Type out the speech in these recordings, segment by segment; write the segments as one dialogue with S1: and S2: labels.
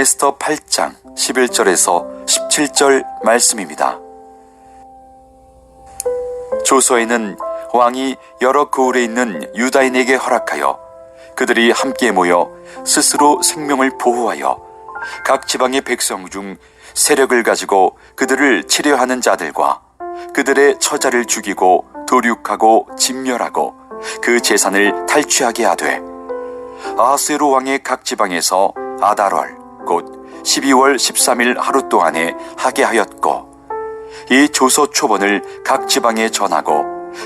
S1: 에스더 8장 11절에서 17절 말씀입니다. 조서에는 왕이 여러 고을에 있는 유다인에게 허락하여 그들이 함께 모여 스스로 생명을 보호하여 각 지방의 백성 중 세력을 가지고 그들을 치려하는 자들과 그들의 처자를 죽이고 도륙하고 진멸하고 그 재산을 탈취하게 하되 아하스웨로 왕의 각 지방에서 아달월 곧 12월 13일 하루 동안에 하게 하였고, 이 조서 초본을 각 지방에 전하고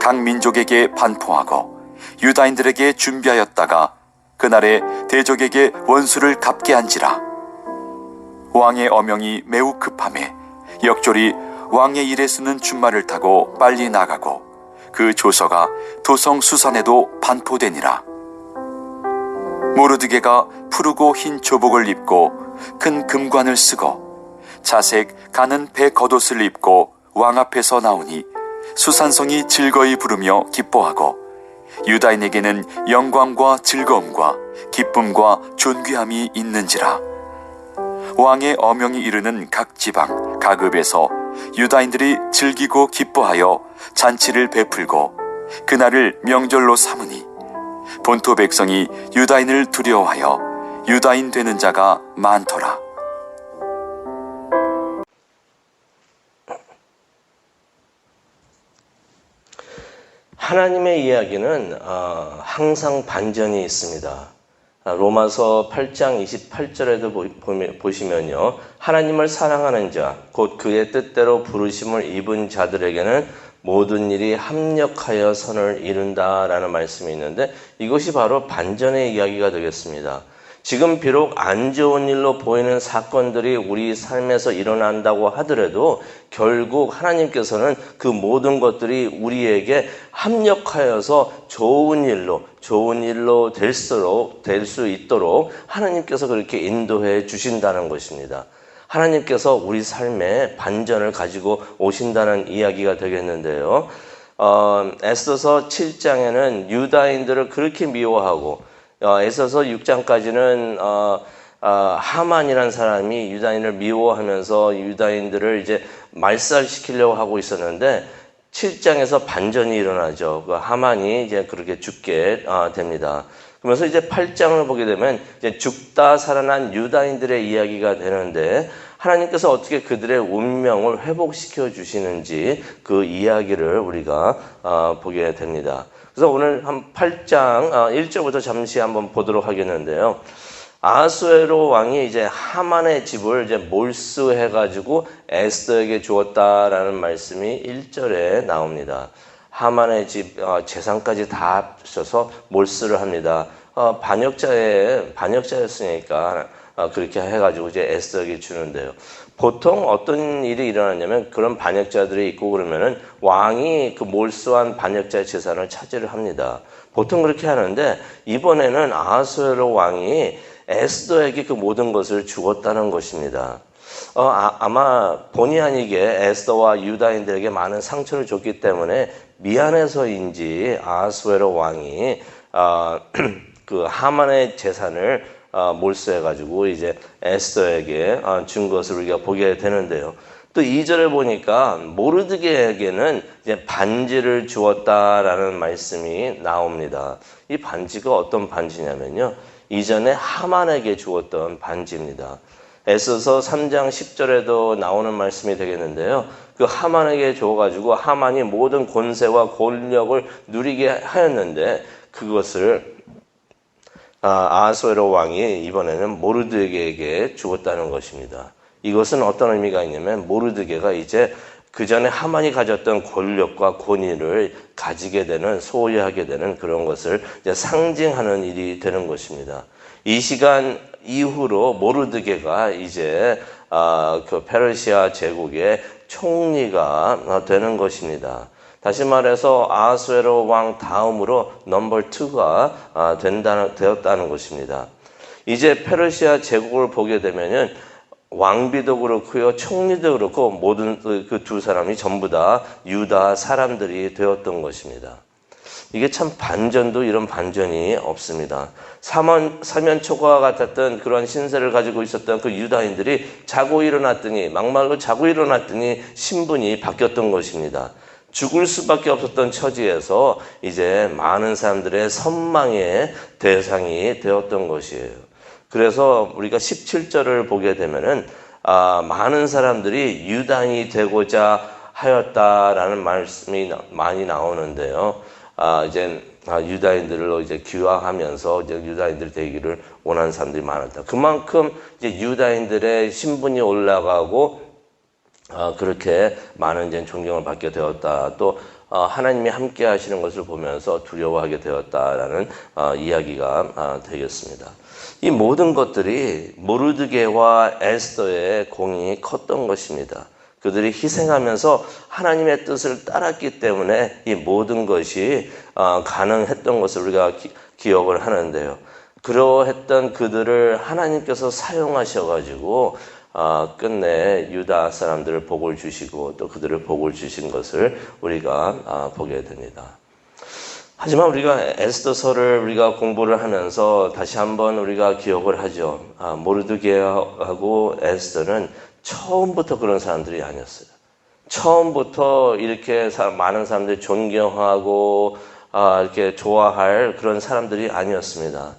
S1: 각 민족에게 반포하고 유다인들에게 준비하였다가 그날에 대적에게 원수를 갚게 한지라. 왕의 어명이 매우 급함에 역졸이 왕의 일에 쓰는 준말을 타고 빨리 나가고 그 조서가 도성 수산에도 반포되니라. 모르드게가 푸르고 흰 조복을 입고 큰 금관을 쓰고 자색 가는 배 겉옷을 입고 왕 앞에서 나오니 수산성이 즐거이 부르며 기뻐하고 유다인에게는 영광과 즐거움과 기쁨과 존귀함이 있는지라. 왕의 어명이 이르는 각 지방 각 읍에서 유다인들이 즐기고 기뻐하여 잔치를 베풀고 그날을 명절로 삼으니 본토 백성이 유다인을 두려워하여 유다인 되는 자가 많더라.
S2: 하나님의 이야기는 항상 반전이 있습니다. 로마서 8장 28절에도 보시면요, 하나님을 사랑하는 자, 곧 그의 뜻대로 부르심을 입은 자들에게는 모든 일이 합력하여 선을 이룬다라는 말씀이 있는데, 이것이 바로 반전의 이야기가 되겠습니다. 지금 비록 안 좋은 일로 보이는 사건들이 우리 삶에서 일어난다고 하더라도 결국 하나님께서는 그 모든 것들이 우리에게 합력하여서 좋은 일로 될 수 있도록 하나님께서 그렇게 인도해 주신다는 것입니다. 하나님께서 우리 삶에 반전을 가지고 오신다는 이야기가 되겠는데요. 에스더서 7장에는 유다인들을 그렇게 미워하고, 에스더서 6장까지는 하만이라는 사람이 유다인을 미워하면서 유다인들을 이제 말살시키려고 하고 있었는데 7장에서 반전이 일어나죠. 그 하만이 이제 그렇게 죽게 됩니다. 그러면서 이제 8장을 보게 되면 이제 죽다 살아난 유다인들의 이야기가 되는데, 하나님께서 어떻게 그들의 운명을 회복시켜 주시는지 그 이야기를 우리가 보게 됩니다. 그래서 오늘 한 8장 1절부터 잠시 한번 보도록 하겠는데요. 아하스웨로 왕이 이제 하만의 집을 이제 몰수해가지고 에스더에게 주었다라는 말씀이 1절에 나옵니다. 하만의 집 재산까지 다 합쳐서 몰수를 합니다. 반역자였으니까 그렇게 해가지고 이제 에스더에게 주는데요. 보통 어떤 일이 일어나냐면 그런 반역자들이 있고 그러면은 왕이 그 몰수한 반역자의 재산을 차지를 합니다. 보통 그렇게 하는데 이번에는 아하스웨로 왕이 에스더에게 그 모든 것을 주었다는 것입니다. 아마 본의 아니게 에스더와 유다인들에게 많은 상처를 줬기 때문에 미안해서인지 아하스웨로 왕이 그 하만의 재산을 몰수해가지고 이제 에스더에게 준 것을 우리가 보게 되는데요. 또 2절에 보니까 모르드게에게는 이제 반지를 주었다라는 말씀이 나옵니다. 이 반지가 어떤 반지냐면요, 이전에 하만에게 주었던 반지입니다. 에스더서 3장 10절에도 나오는 말씀이 되겠는데요. 그 하만에게 줘가지고 하만이 모든 권세와 권력을 누리게 하였는데 그것을 아하스웨로 왕이 이번에는 모르드게에게 주었다는 것입니다. 이것은 어떤 의미가 있냐면 모르드게가 이제 그 전에 하만이 가졌던 권력과 권위를 가지게 되는, 소유하게 되는 그런 것을 이제 상징하는 일이 되는 것입니다. 이 시간 이후로 모르드게가 이제 그 페르시아 제국의 총리가 되는 것입니다. 다시 말해서 아하스웨로 왕 다음으로 넘버 2가 되었다는 것입니다. 이제 페르시아 제국을 보게 되면은 왕비도 그렇고요, 총리도 그렇고 모든 그 두 사람이 전부 다 유다 사람들이 되었던 것입니다. 이게 참 반전도 이런 반전이 없습니다. 사면초가와 같았던 그런 신세를 가지고 있었던 그 유다인들이 자고 일어났더니, 막말로 자고 일어났더니 신분이 바뀌었던 것입니다. 죽을 수밖에 없었던 처지에서 이제 많은 사람들의 선망의 대상이 되었던 것이에요. 그래서 우리가 17절을 보게 되면은 많은 사람들이 유다인이 되고자 하였다라는 말씀이 많이 나오는데요. 이제 유다인들로 이제 귀화하면서 이제 유다인들 되기를 원하는 사람들이 많았다. 그만큼 이제 유다인들의 신분이 올라가고 그렇게 많은 이제 존경을 받게 되었다. 또 하나님이 함께 하시는 것을 보면서 두려워하게 되었다라는 이야기가 되겠습니다. 이 모든 것들이 모르드게와 에스더의 공이 컸던 것입니다. 그들이 희생하면서 하나님의 뜻을 따랐기 때문에 이 모든 것이 가능했던 것을 우리가 기억을 하는데요. 그러했던 그들을 하나님께서 사용하셔가지고 끝내 유다 사람들을 복을 주시고 또 그들을 복을 주신 것을 우리가 보게 됩니다. 하지만 우리가 에스더서를 우리가 공부를 하면서 다시 한번 우리가 기억을 하죠. 모르드게하고 에스더는 처음부터 그런 사람들이 아니었어요. 처음부터 이렇게 많은 사람들이 존경하고 이렇게 좋아할 그런 사람들이 아니었습니다.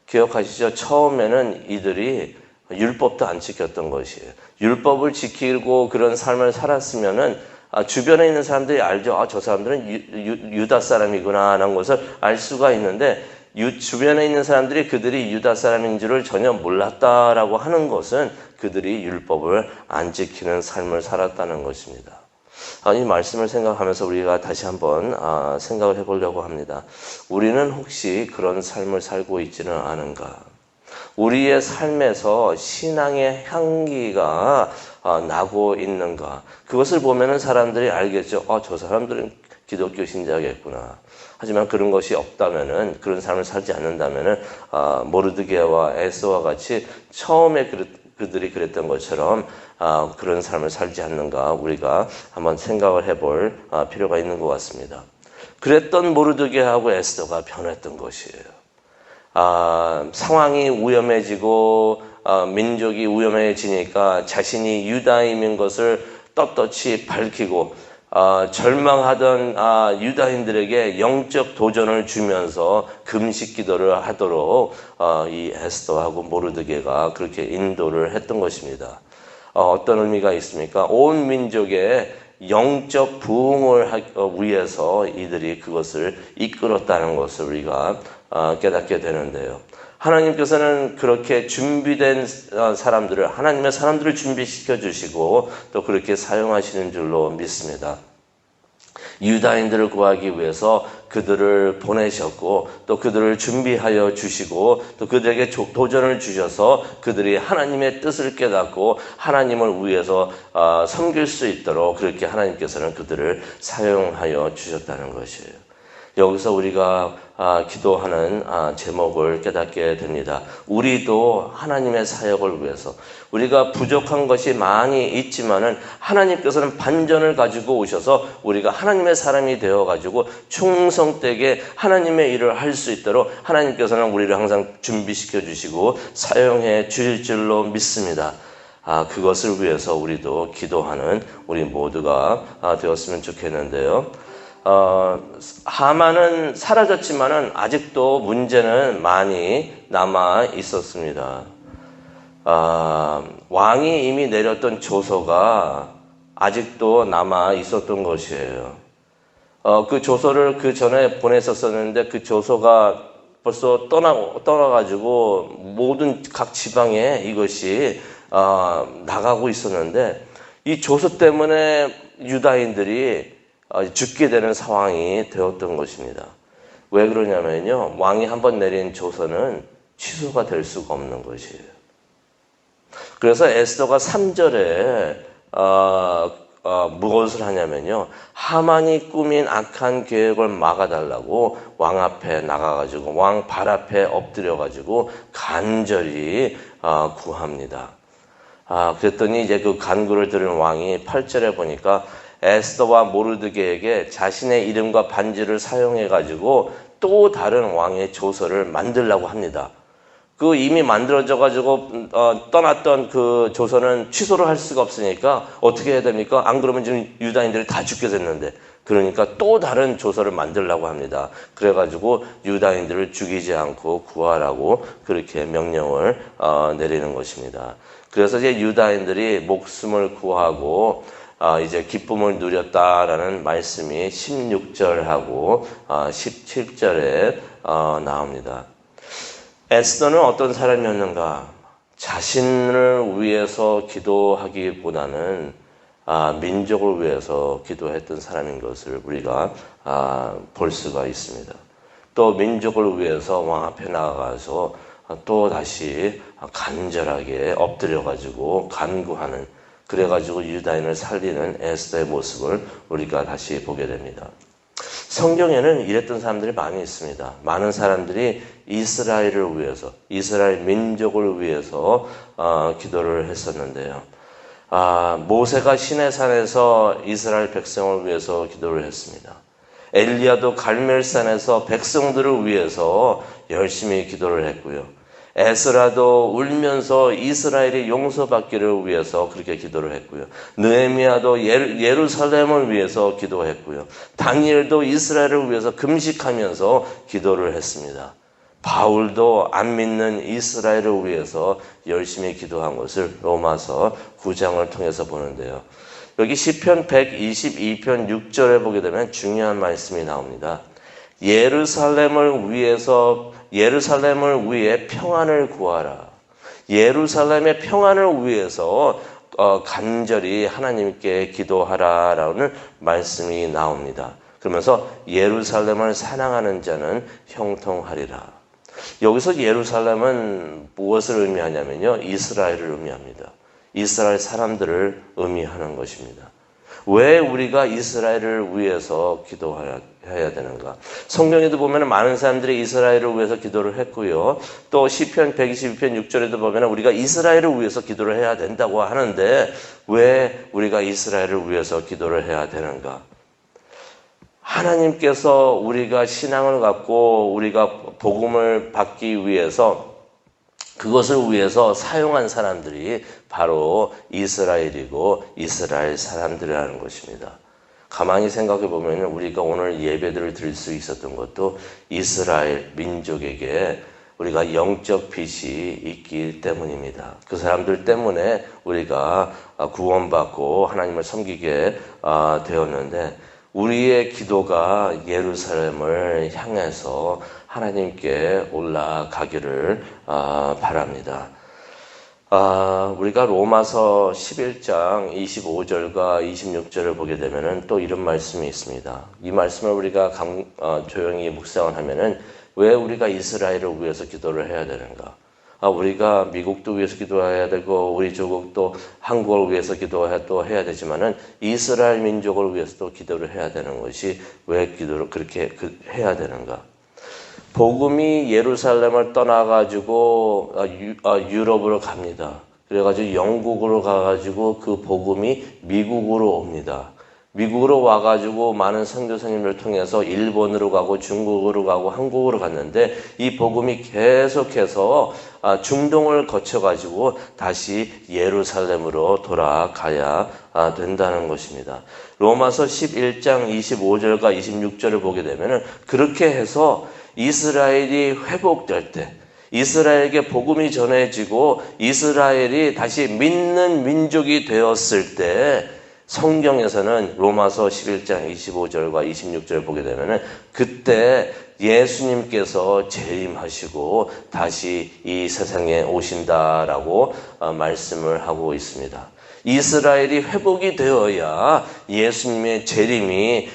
S2: 기억하시죠? 처음에는 이들이 율법도 안 지켰던 것이에요. 율법을 지키고 그런 삶을 살았으면은 주변에 있는 사람들이 알죠. 저 사람들은 유다 사람이구나 하는 것을 알 수가 있는데 주변에 있는 사람들이 그들이 유다 사람인 줄을 전혀 몰랐다라고 하는 것은 그들이 율법을 안 지키는 삶을 살았다는 것입니다. 이 말씀을 생각하면서 우리가 다시 한번 생각을 해보려고 합니다. 우리는 혹시 그런 삶을 살고 있지는 않은가? 우리의 삶에서 신앙의 향기가 나고 있는가? 그것을 보면은 사람들이 알겠죠. 저 사람들은 기독교 신자겠구나. 하지만 그런 것이 없다면은, 그런 삶을 살지 않는다면은 모르드게와 에스더와 같이 처음에 그들이 그랬던 것처럼 그런 삶을 살지 않는가 우리가 한번 생각을 해볼 필요가 있는 것 같습니다. 그랬던 모르드게하고 에스더가 변했던 것이에요. 상황이 위험해지고 민족이 위험해지니까 자신이 유다인인 것을 떳떳이 밝히고 절망하던 유다인들에게 영적 도전을 주면서 금식 기도를 하도록 이 에스더하고 모르드게가 그렇게 인도를 했던 것입니다. 어떤 의미가 있습니까? 온 민족의 영적 부흥을 위해서 이들이 그것을 이끌었다는 것을 우리가 깨닫게 되는데요. 하나님께서는 그렇게 준비된 사람들을, 하나님의 사람들을 준비시켜 주시고 또 그렇게 사용하시는 줄로 믿습니다. 유다인들을 구하기 위해서 그들을 보내셨고 또 그들을 준비하여 주시고 또 그들에게 도전을 주셔서 그들이 하나님의 뜻을 깨닫고 하나님을 위해서 섬길 수 있도록 그렇게 하나님께서는 그들을 사용하여 주셨다는 것이에요. 여기서 우리가 기도하는 제목을 깨닫게 됩니다. 우리도 하나님의 사역을 위해서, 우리가 부족한 것이 많이 있지만은 하나님께서는 반전을 가지고 오셔서 우리가 하나님의 사람이 되어가지고 충성되게 하나님의 일을 할 수 있도록 하나님께서는 우리를 항상 준비시켜 주시고 사용해 주실 줄로 믿습니다. 그것을 위해서 우리도 기도하는 우리 모두가 되었으면 좋겠는데요. 하만은 사라졌지만은 아직도 문제는 많이 남아 있었습니다. 왕이 이미 내렸던 조서가 아직도 남아 있었던 것이에요. 그 조서를 그 전에 보냈었었는데 그 조서가 벌써 떠나가지고 모든 각 지방에 이것이 나가고 있었는데 이 조서 때문에 유다인들이 죽게 되는 상황이 되었던 것입니다. 왜 그러냐면요. 왕이 한번 내린 조서는 취소가 될 수가 없는 것이에요. 그래서 에스더가 3절에 무엇을 하냐면요. 하만이 꾸민 악한 계획을 막아달라고 왕 앞에 나가가지고 왕 발 앞에 엎드려가지고 간절히 구합니다. 그랬더니 이제 그 간구를 들은 왕이 8절에 보니까 에스더와 모르드게에게 자신의 이름과 반지를 사용해가지고 또 다른 왕의 조서를 만들려고 합니다. 그 이미 만들어져가지고 떠났던 그 조서는 취소를 할 수가 없으니까 어떻게 해야 됩니까? 안 그러면 지금 유다인들이 다 죽게 됐는데, 그러니까 또 다른 조서를 만들려고 합니다. 그래가지고 유다인들을 죽이지 않고 구하라고 그렇게 명령을 내리는 것입니다. 그래서 이제 유다인들이 목숨을 구하고 이제 기쁨을 누렸다라는 말씀이 16절하고 17절에 나옵니다. 에스더는 어떤 사람이었는가? 자신을 위해서 기도하기보다는 민족을 위해서 기도했던 사람인 것을 우리가 볼 수가 있습니다. 또 민족을 위해서 왕 앞에 나가서 또 다시 간절하게 엎드려가지고 간구하는, 그래가지고 유다인을 살리는 에스더의 모습을 우리가 다시 보게 됩니다. 성경에는 이랬던 사람들이 많이 있습니다. 많은 사람들이 이스라엘을 위해서, 이스라엘 민족을 위해서 기도를 했었는데요. 모세가 시내산에서 이스라엘 백성을 위해서 기도를 했습니다. 엘리야도 갈멜산에서 백성들을 위해서 열심히 기도를 했고요. 에스라도 울면서 이스라엘이 용서받기를 위해서 그렇게 기도를 했고요. 느헤미야도 예루살렘을 위해서 기도했고요. 다니엘도 이스라엘을 위해서 금식하면서 기도를 했습니다. 바울도 안 믿는 이스라엘을 위해서 열심히 기도한 것을 로마서 9장을 통해서 보는데요. 여기 시편 122편 6절에 보게 되면 중요한 말씀이 나옵니다. 예루살렘을 위해 평안을 구하라. 예루살렘의 평안을 위해서 간절히 하나님께 기도하라라는 말씀이 나옵니다. 그러면서 예루살렘을 사랑하는 자는 형통하리라. 여기서 예루살렘은 무엇을 의미하냐면요, 이스라엘을 의미합니다. 이스라엘 사람들을 의미하는 것입니다. 왜 우리가 이스라엘을 위해서 기도해야 되는가? 성경에도 보면 많은 사람들이 이스라엘을 위해서 기도를 했고요. 또 시편 122편 6절에도 보면 우리가 이스라엘을 위해서 기도를 해야 된다고 하는데, 왜 우리가 이스라엘을 위해서 기도를 해야 되는가? 하나님께서 우리가 신앙을 갖고 우리가 복음을 받기 위해서, 그것을 위해서 사용한 사람들이 바로 이스라엘이고 이스라엘 사람들이라는 것입니다. 가만히 생각해 보면 우리가 오늘 예배들을 드릴 수 있었던 것도 이스라엘 민족에게 우리가 영적 빚이 있기 때문입니다. 그 사람들 때문에 우리가 구원받고 하나님을 섬기게 되었는데, 우리의 기도가 예루살렘을 향해서 하나님께 올라가기를 바랍니다. 우리가 로마서 11장 25절과 26절을 보게 되면은 또 이런 말씀이 있습니다. 이 말씀을 우리가 조용히 묵상을 하면은 왜 우리가 이스라엘을 위해서 기도를 해야 되는가? 우리가 미국도 위해서 기도해야 되고 우리 조국도 한국을 위해서 기도해야 되지만은 이스라엘 민족을 위해서도 기도를 해야 되는 것이 왜 기도를 그렇게 해야 되는가? 복음이 예루살렘을 떠나가지고 유럽으로 갑니다. 그래가지고 영국으로 가가지고 그 복음이 미국으로 옵니다. 미국으로 와가지고 많은 선교사님을 통해서 일본으로 가고 중국으로 가고 한국으로 갔는데, 이 복음이 계속해서 중동을 거쳐가지고 다시 예루살렘으로 돌아가야 된다는 것입니다. 로마서 11장 25절과 26절을 보게 되면 그렇게 해서 이스라엘이 회복될 때, 이스라엘에게 복음이 전해지고 이스라엘이 다시 믿는 민족이 되었을 때, 성경에서는 로마서 11장 25절과 26절을 보게 되면 그때 예수님께서 재림하시고 다시 이 세상에 오신다라고 말씀을 하고 있습니다. 이스라엘이 회복이 되어야 예수님의 재림이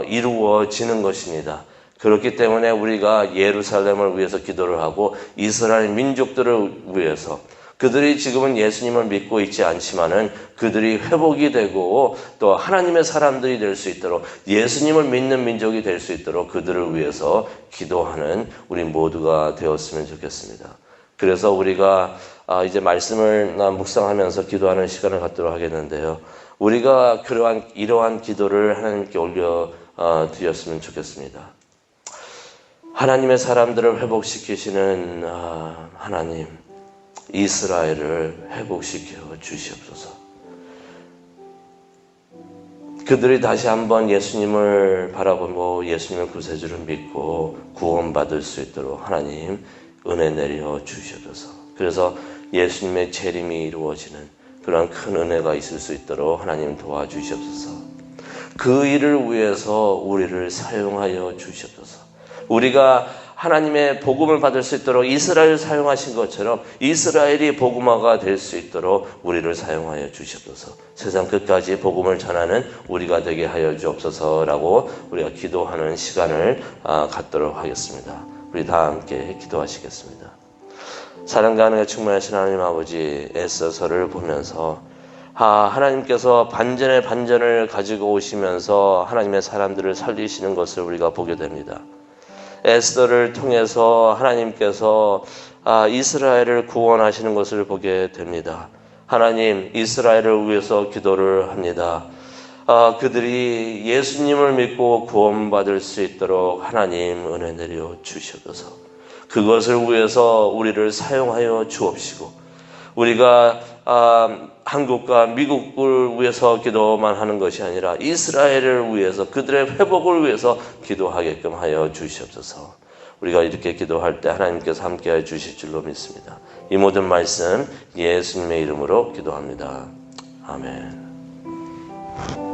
S2: 이루어지는 것입니다. 그렇기 때문에 우리가 예루살렘을 위해서 기도를 하고 이스라엘 민족들을 위해서, 그들이 지금은 예수님을 믿고 있지 않지만은 그들이 회복이 되고 또 하나님의 사람들이 될 수 있도록, 예수님을 믿는 민족이 될 수 있도록 그들을 위해서 기도하는 우리 모두가 되었으면 좋겠습니다. 그래서 우리가 이제 말씀을 묵상하면서 기도하는 시간을 갖도록 하겠는데요. 우리가 이러한 기도를 하나님께 올려 드렸으면 좋겠습니다. 하나님의 사람들을 회복시키시는 하나님, 이스라엘을 회복시켜 주시옵소서. 그들이 다시 한번 예수님을 바라보고 예수님의 구세주를 믿고 구원받을 수 있도록 하나님 은혜 내려 주시옵소서. 그래서 예수님의 재림이 이루어지는 그런 큰 은혜가 있을 수 있도록 하나님 도와주시옵소서. 그 일을 위해서 우리를 사용하여 주시옵소서. 우리가 하나님의 복음을 받을 수 있도록 이스라엘을 사용하신 것처럼 이스라엘이 복음화가 될 수 있도록 우리를 사용하여 주시옵소서. 세상 끝까지 복음을 전하는 우리가 되게 하여 주옵소서라고 우리가 기도하는 시간을 갖도록 하겠습니다. 우리 다 함께 기도하시겠습니다. 사랑과 은혜가 충만하신 하나님 아버지, 에스더서를 보면서 하나님께서 반전의 반전을 가지고 오시면서 하나님의 사람들을 살리시는 것을 우리가 보게 됩니다. 에스더를 통해서 하나님께서 이스라엘을 구원하시는 것을 보게 됩니다. 하나님, 이스라엘을 위해서 기도를 합니다. 그들이 예수님을 믿고 구원받을 수 있도록 하나님 은혜 내려 주시옵소서. 그것을 위해서 우리를 사용하여 주옵시고, 우리가 한국과 미국을 위해서 기도만 하는 것이 아니라 이스라엘을 위해서, 그들의 회복을 위해서 기도하게끔 하여 주시옵소서. 우리가 이렇게 기도할 때 하나님께서 함께해 주실 줄로 믿습니다. 이 모든 말씀 예수님의 이름으로 기도합니다. 아멘.